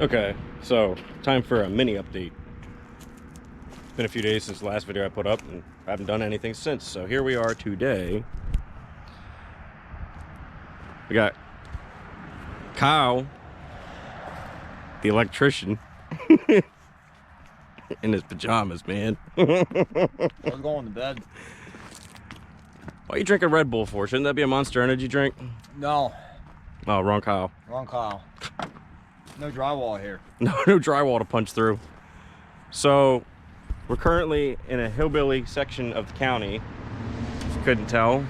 Okay, so time for a mini update. It's been a few days since the last video I put up, and I haven't done anything since. So here we are today. We got Kyle, the electrician, in his pajamas, man. I was going to bed. Why are you drinking Red Bull for? Shouldn't that be a Monster Energy drink? No. Oh, wrong Kyle. Wrong Kyle. No drywall here. No drywall to punch through. So we're currently in a hillbilly section of the county, if you couldn't tell.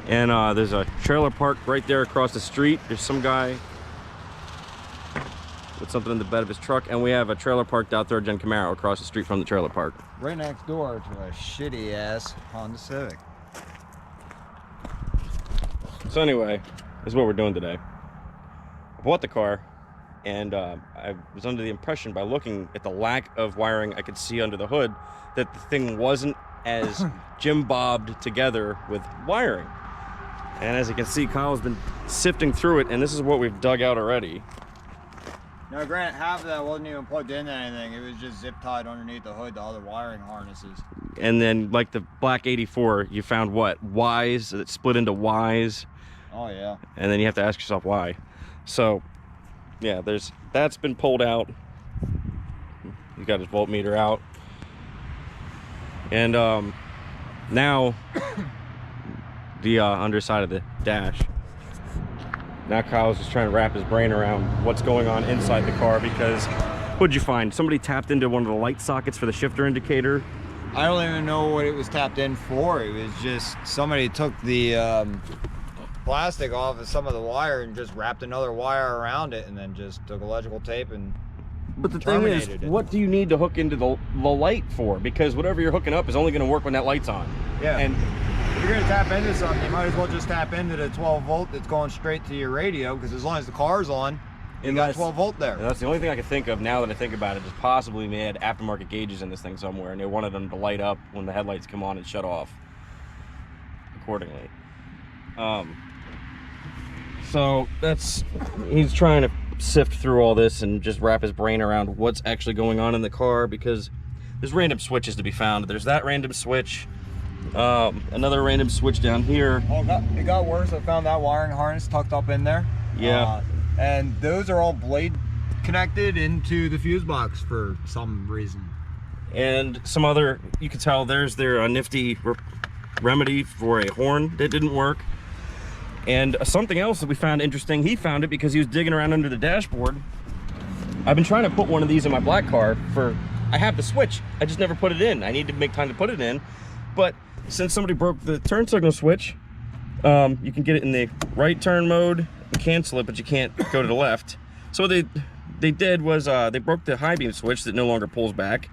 And there's a trailer park right there across the street. There's some guy with something in the bed of his truck, and we have a trailer parked out there, Red Camaro, across the street from the trailer park. Right next door to a shitty ass Honda Civic. So anyway, this is what we're doing today. I bought the car, and I was under the impression by looking at the lack of wiring I could see under the hood that the thing wasn't as jim-bobbed together with wiring. And as you can see, Kyle's been sifting through it, and this is what we've dug out already. Now granted, half of that wasn't even plugged into anything. It was just zip tied underneath the hood to other wiring harnesses. And then like the black 84, you found what? Ys that split into Ys. Oh yeah. And then you have to ask yourself why. So yeah, that's been pulled out. He's got his voltmeter out. And now the underside of the dash. Now Kyle's just trying to wrap his brain around what's going on inside the car, because what'd you find? Somebody tapped into one of the light sockets for the shifter indicator. I don't even know what it was tapped in for. It was just somebody took the plastic off of some of the wire and just wrapped another wire around it, and then just took electrical tape and But the thing is, what do you need to hook into the light for? Because whatever you're hooking up is only going to work when that light's on. Yeah. And if you're going to tap into something, you might as well just tap into the 12 volt that's going straight to your radio, because as long as the car's on, you got 12 volt there. That's the only thing I can think of now that I think about it, is possibly they had aftermarket gauges in this thing somewhere, and they wanted them to light up when the headlights come on and shut off accordingly. So he's trying to sift through all this and just wrap his brain around what's actually going on in the car, because there's random switches to be found. There's that random switch, another random switch down here. Oh, it got worse. I found that wiring harness tucked up in there. Yeah. And those are all blade connected into the fuse box for some reason. And some other, you can tell there's their nifty remedy for a horn that didn't work. And something else that we found interesting, he found it because he was digging around under the dashboard. I've been trying to put one of these in my black car I have the switch, I just never put it in. I need to make time to put it in. But since somebody broke the turn signal switch, you can get it in the right turn mode and cancel it, but you can't go to the left. So what they did was they broke the high beam switch that no longer pulls back,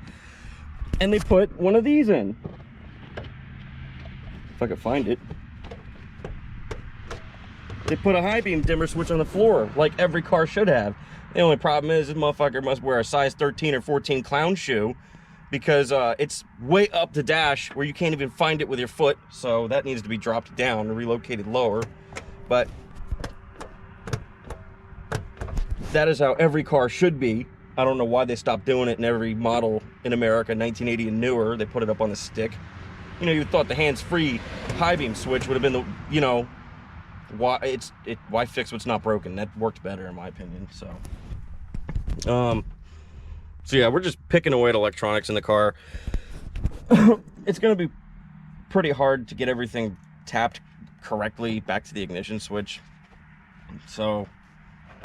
and they put one of these in. If I could find it. They put a high beam dimmer switch on the floor, like every car should have. The only problem is this motherfucker must wear a size 13 or 14 clown shoe, because it's way up the dash where you can't even find it with your foot. So that needs to be dropped down and relocated lower. But that is how every car should be. I don't know why they stopped doing it in every model in America, 1980 and newer. They put it up on the stick. You know, you thought the hands-free high beam switch would have been the, you know, why fix what's not broken? That worked better in my opinion. So yeah, we're just picking away at electronics in the car. It's gonna be pretty hard to get everything tapped correctly back to the ignition switch. So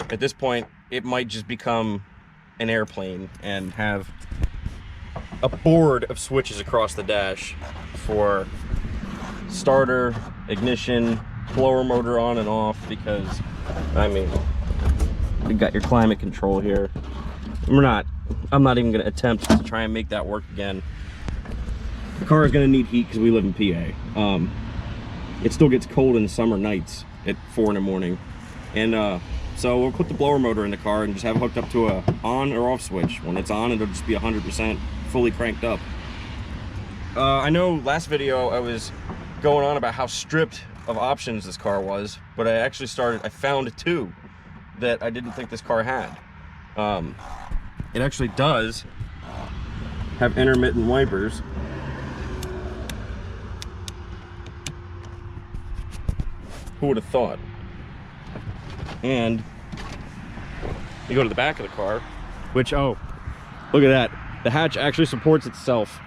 at this point, it might just become an airplane and have a board of switches across the dash for starter, ignition, blower motor on and off, because I mean, you got your climate control here. I'm not even going to attempt to try and make that work again. The car is going to need heat because we live in PA. It still gets cold in the summer nights at 4 in the morning, and so we'll put the blower motor in the car and just have it hooked up to a on or off switch. When it's on, it'll just be 100% fully cranked up. I know last video I was going on about how stripped of options this car was, but I found two that I didn't think this car had. It actually does have intermittent wipers. Who would have thought? And you go to the back of the car, which, oh, look at that. The hatch actually supports itself.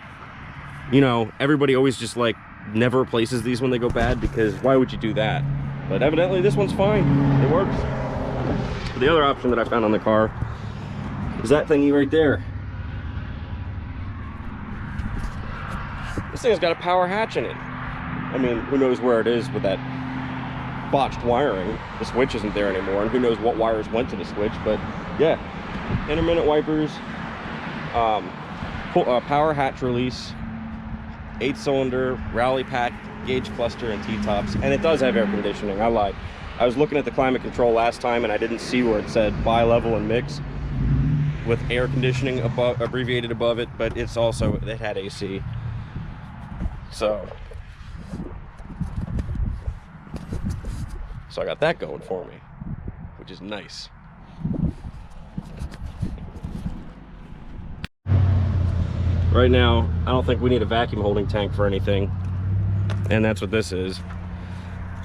You know, everybody always just like never replaces these when they go bad, because why would you do that? But evidently this one's fine. It works. The other option that I found on the car is that thingy right there. This thing's got a power hatch in it. I mean, who knows where it is with that botched wiring. The switch isn't there anymore, and who knows what wires went to the switch. But yeah, intermittent wipers, power hatch release, 8-cylinder rally pack, gauge cluster, and T-tops. And it does have air conditioning. I lied. I was looking at the climate control last time and I didn't see where it said bi-level and mix with air conditioning above, abbreviated above it, but it's also, it had AC. So I got that going for me, which is nice. Right now, I don't think we need a vacuum holding tank for anything, and that's what this is.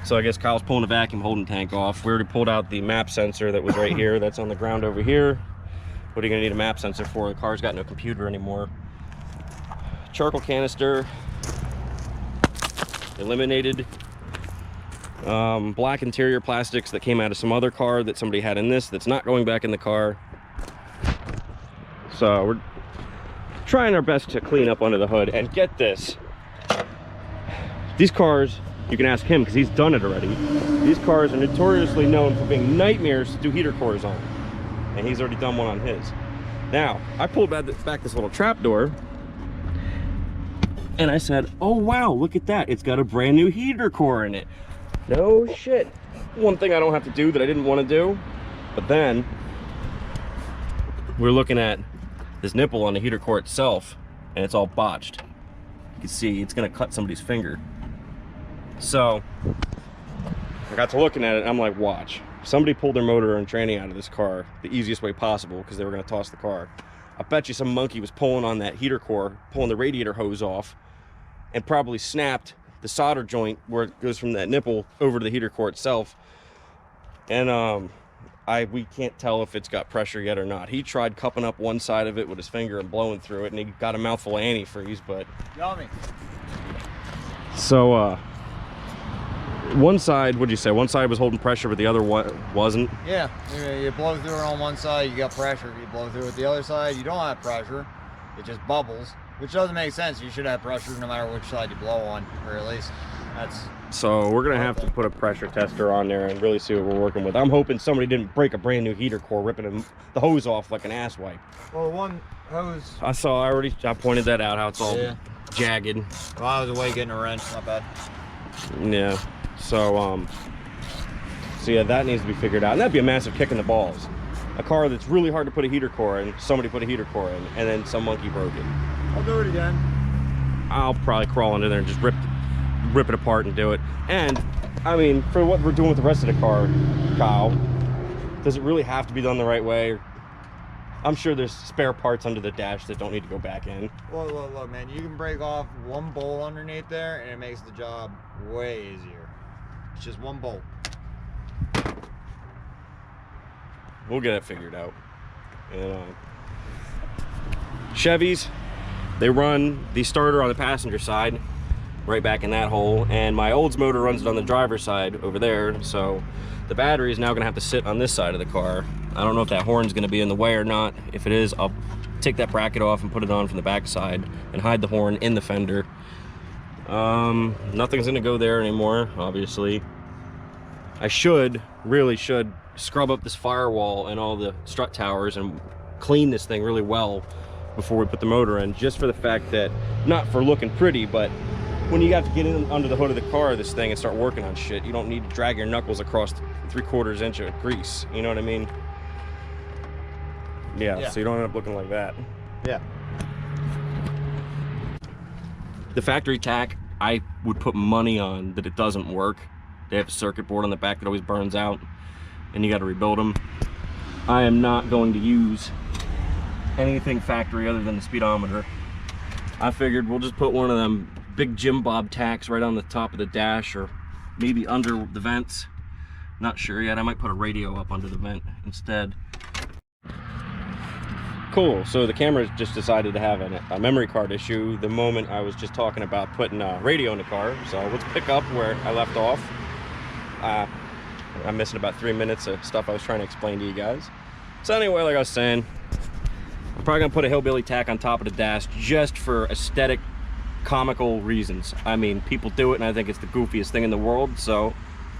So I guess Kyle's pulling the vacuum holding tank off. We already pulled out the map sensor that was right here. That's on the ground over here. What are you gonna need a map sensor for? The car's got no computer anymore. Charcoal canister, eliminated. Black interior plastics that came out of some other car that somebody had in this that's not going back in the car. So we're trying our best to clean up under the hood. And get this, these cars, you can ask him because he's done it already. These cars are notoriously known for being nightmares to do heater cores on, and he's already done one on his. Now, I pulled back this little trap door, and I said, oh wow, look at that, it's got a brand new heater core in it. No shit. One thing I don't have to do that I didn't want to do, but then we're looking at this nipple on the heater core itself, and it's all botched. You can see it's gonna cut somebody's finger. So I got to looking at it and I'm like, watch, somebody pulled their motor and tranny out of this car the easiest way possible because they were going to toss the car. I bet you some monkey was pulling on that heater core, pulling the radiator hose off, and probably snapped the solder joint where it goes from that nipple over to the heater core itself. And we can't tell if it's got pressure yet or not. He tried cupping up one side of it with his finger and blowing through it, and he got a mouthful of antifreeze, but Yummy. so one side, what'd you say? One side was holding pressure, but the other one wasn't? Yeah, you blow through it on one side, you got pressure. You blow through it the other side, you don't have pressure. It just bubbles, which doesn't make sense. You should have pressure no matter which side you blow on, or at least that's... So we're gonna have to put a pressure tester on there and really see what we're working with. I'm hoping somebody didn't break a brand new heater core, ripping the hose off like an ass wipe. Well, one hose... I pointed that out, how it's all jagged. Well, I was away getting a wrench, not bad. Yeah. So yeah, that needs to be figured out, and that'd be a massive kick in the balls. A car that's really hard to put a heater core in, somebody put a heater core in, and then some monkey broke it. I'll do it again. I'll probably crawl into there and just rip it apart and do it. And I mean, for what we're doing with the rest of the car, Kyle, does it really have to be done the right way? I'm sure there's spare parts under the dash that don't need to go back in. Well, look, man, you can break off one bolt underneath there, and it makes the job way easier. It's just one bolt. We'll get it figured out. And Chevys, they run the starter on the passenger side, right back in that hole, and my Olds motor runs it on the driver's side over there. So the battery is now going to have to sit on this side of the car. I don't know if that horn's going to be in the way or not. If it is, I'll take that bracket off and put it on from the back side and hide the horn in the fender. Nothing's going to go there anymore, obviously. I really should scrub up this firewall and all the strut towers and clean this thing really well before we put the motor in, just for the fact that, not for looking pretty, but when you got to get in under the hood of the car of this thing and start working on shit, you don't need to drag your knuckles across 3/4 inch of grease, you know what I mean? Yeah, so you don't end up looking like that. Yeah. The factory tack, I would put money on that it doesn't work. They have a circuit board on the back that always burns out, and you got to rebuild them. I am not going to use anything factory other than the speedometer. I figured we'll just put one of them big Jim Bob tacks right on the top of the dash, or maybe under the vents. Not sure yet. I might put a radio up under the vent instead. Cool, so the camera just decided to have a memory card issue the moment I was just talking about putting a radio in the car. So let's pick up where I left off. I'm missing about 3 minutes of stuff I was trying to explain to you guys. So anyway, like I was saying, I'm probably gonna put a hillbilly tack on top of the dash just for aesthetic, comical reasons. I mean, people do it and I think it's the goofiest thing in the world, so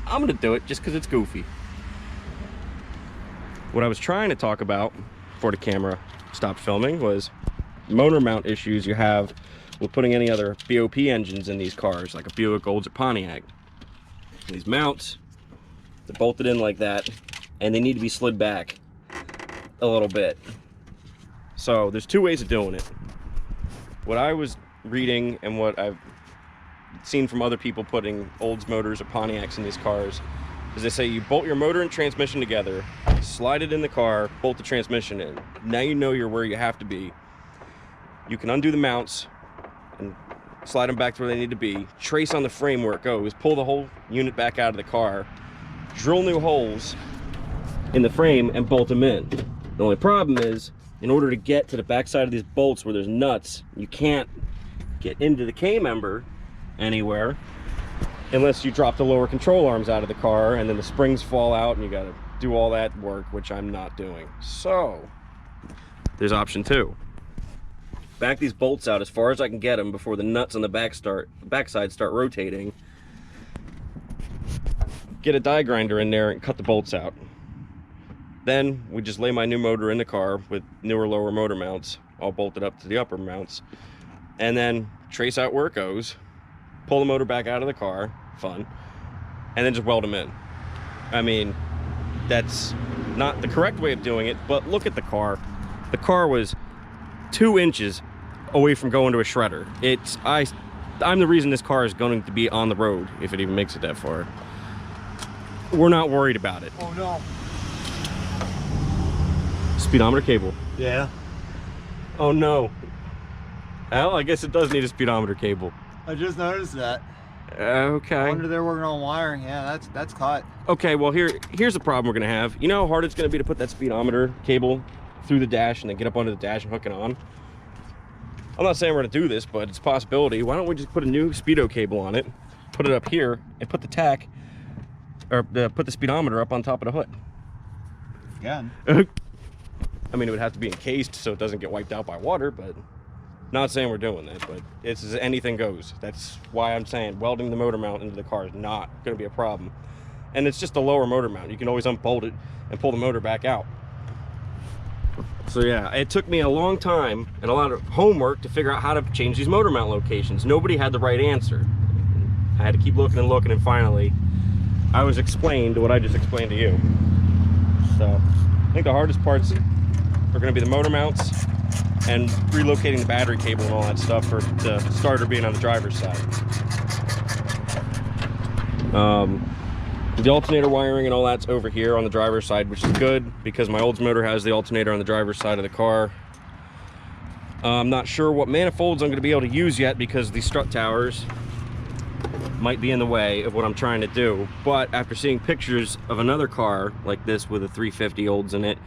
I'm gonna do it just because it's goofy. What I was trying to talk about before the camera stopped filming was motor mount issues you have with putting any other BOP engines in these cars, like a Buick, Olds, or Pontiac. These mounts, they're bolted in like that, and they need to be slid back a little bit. So there's two ways of doing it. What I was reading and what I've seen from other people putting Olds motors or Pontiacs in these cars is they say you bolt your motor and transmission together, slide it in the car, bolt the transmission in. Now you know you're where you have to be. You can undo the mounts and slide them back to where they need to be, trace on the frame where it goes, pull the whole unit back out of the car, drill new holes in the frame and bolt them in. The only problem is, in order to get to the back side of these bolts where there's nuts, you can't get into the K-member anywhere unless you drop the lower control arms out of the car, and then the springs fall out and you gotta do all that work, which I'm not doing. So there's option two. Back these bolts out as far as I can get them before the nuts on the backside start rotating. Get a die grinder in there and cut the bolts out. Then we just lay my new motor in the car with newer lower motor mounts all bolted up to the upper mounts, and then trace out where it goes, pull the motor back out of the car, fun, and then just weld them in. I mean, that's not the correct way of doing it, but look at the car. The car was 2 inches away from going to a shredder. I'm the reason this car is going to be on the road, if it even makes it that far. We're not worried about it. Oh no. Speedometer cable. Yeah. Oh no. Well, I guess it does need a speedometer cable. I just noticed that. Okay. I wonder they're working on wiring. Yeah, that's cut. Okay, well here's the problem we're gonna have. You know how hard it's gonna be to put that speedometer cable through the dash and then get up under the dash and hook it on? I'm not saying we're gonna do this, but it's a possibility. Why don't we just put a new speedo cable on it, put it up here, and put the tack, or put the speedometer up on top of the hood? Again. I mean, it would have to be encased so it doesn't get wiped out by water, but not saying we're doing that, but it's anything goes. That's why I'm saying welding the motor mount into the car is not going to be a problem. And it's just a lower motor mount. You can always unbolt it and pull the motor back out. So yeah, it took me a long time and a lot of homework to figure out how to change these motor mount locations. Nobody had the right answer. I had to keep looking and looking, and finally I was explained what I just explained to you. So I think the hardest parts are going to be the motor mounts and relocating the battery cable and all that stuff for the starter being on the driver's side. The alternator wiring and all that's over here on the driver's side, which is good because my Olds motor has the alternator on the driver's side of the car. I'm not sure what manifolds I'm going to be able to use yet because these strut towers might be in the way of what I'm trying to do, but after seeing pictures of another car like this with a 350 Olds in it,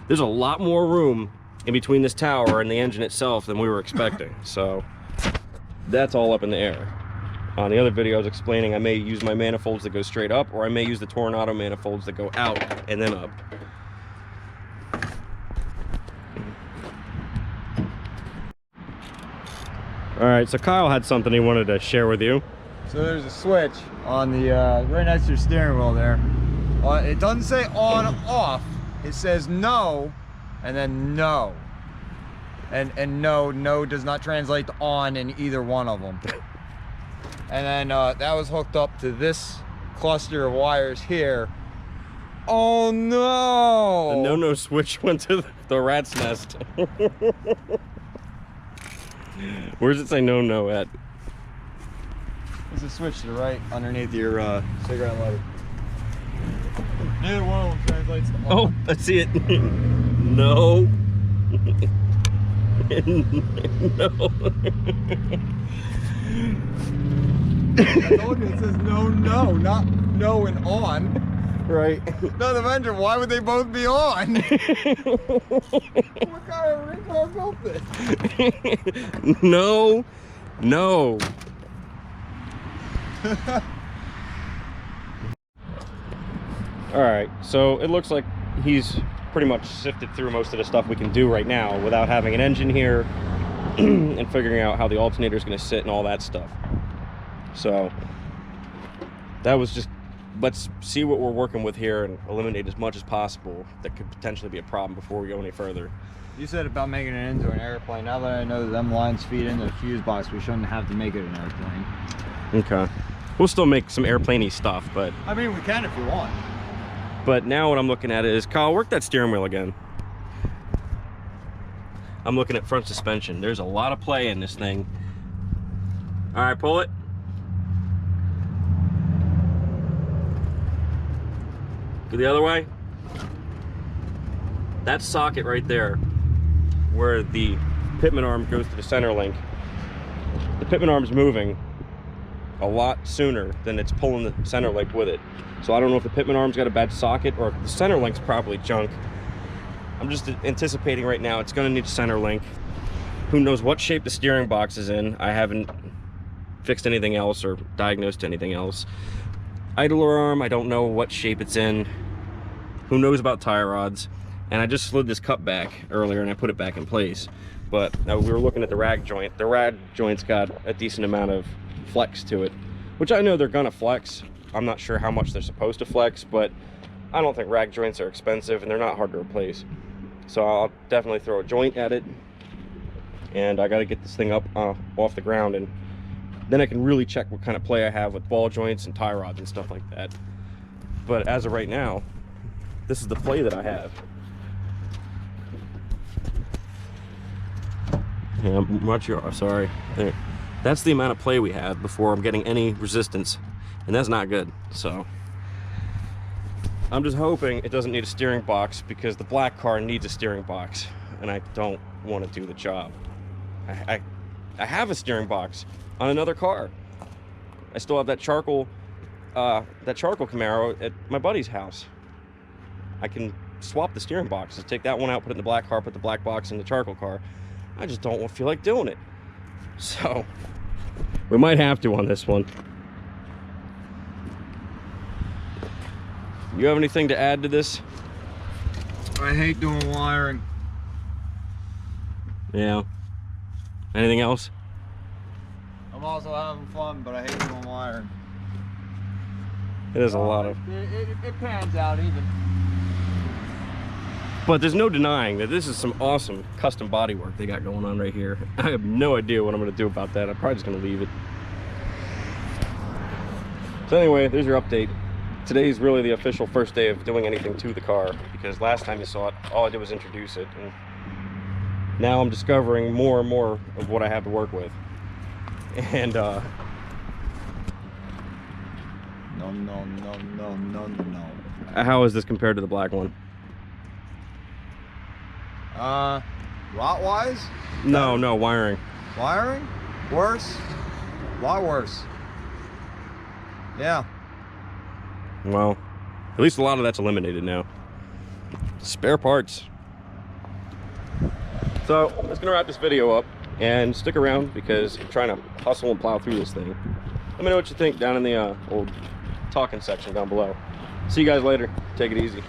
there's a lot more room in between this tower and the engine itself than we were expecting. So that's all up in the air. On the other video I was explaining I may use my manifolds that go straight up, or I may use the Tornado manifolds that go out and then up. All right, so Kyle had something he wanted to share with you. So there's a switch on the right next to your steering wheel there. It doesn't say on off. It says no, and then no. And no does not translate to on in either one of them. And then that was hooked up to this cluster of wires here. Oh no! The no switch went to the rat's nest. Where does it say no at? There's a switch to the right underneath your cigarette lighter. Neither one of them translates lights on. Oh, I see it. No. No. I told you it says no, not no and on. Right. No, the vendor, why would they both be on? What kind of retard built this? No. No. Alright, so it looks like he's pretty much sifted through most of the stuff we can do right now without having an engine here and figuring out how the alternator is going to sit and all that stuff. So that was just, let's see what we're working with here and eliminate as much as possible that could potentially be a problem before we go any further. You said about making it into an airplane. Now that I know that them lines feed into the fuse box, we shouldn't have to make it an airplane. Okay. We'll still make some airplane-y stuff, but... I mean, we can if you want. But now what I'm looking at is, Kyle, work that steering wheel again. I'm looking at front suspension. There's a lot of play in this thing. All right, pull it. Go the other way. That socket right there, where the pitman arm goes to the center link, the pitman arm's moving a lot sooner than it's pulling the center link with it. So I don't know if the pitman arm's got a bad socket or if the center link's probably junk. I'm just anticipating right now it's going to need a center link. Who knows what shape the steering box is in. I haven't fixed anything else or diagnosed anything else. Idler arm, I don't know what shape it's in. Who knows about tie rods. And I just slid this cup back earlier and I put it back in place. But we were looking at the rag joint. The rag joint's got a decent amount of flex to it, which I know they're gonna flex. I'm not sure how much they're supposed to flex, but I don't think rag joints are expensive and they're not hard to replace. So I'll definitely throw a joint at it, and I got to get this thing up off the ground, and then I can really check what kind of play I have with ball joints and tie rods and stuff like that. But as of right now, this is the play that I have. Yeah, I'm not sure. Sorry. There. That's the amount of play we have before I'm getting any resistance, and that's not good. So I'm just hoping it doesn't need a steering box, because the black car needs a steering box, and I don't want to do the job. I have a steering box on another car. I still have that charcoal Camaro at my buddy's house. I can swap the steering boxes, take that one out, put it in the black car, put the black box in the charcoal car. I just don't feel like doing it. So we might have to on this one. You have anything to add to this? I hate doing wiring. Yeah. Anything else? I'm also having fun, but I hate doing wiring. It is a lot of... It pans out even. But there's no denying that this is some awesome custom body work they got going on right here. I have no idea what I'm going to do about that. I'm probably just going to leave it. So anyway, there's your update. Today's really the official first day of doing anything to the car, because last time you saw it, all I did was introduce it, and now I'm discovering more and more of what I have to work with. And No. how is this compared to the black one? Lot-wise? No, wiring. Wiring? Worse? A lot worse. Yeah. Well, at least a lot of that's eliminated now. Spare parts. So that's gonna wrap this video up, and stick around because I'm trying to hustle and plow through this thing. Let me know what you think down in the old talking section down below. See you guys later. Take it easy.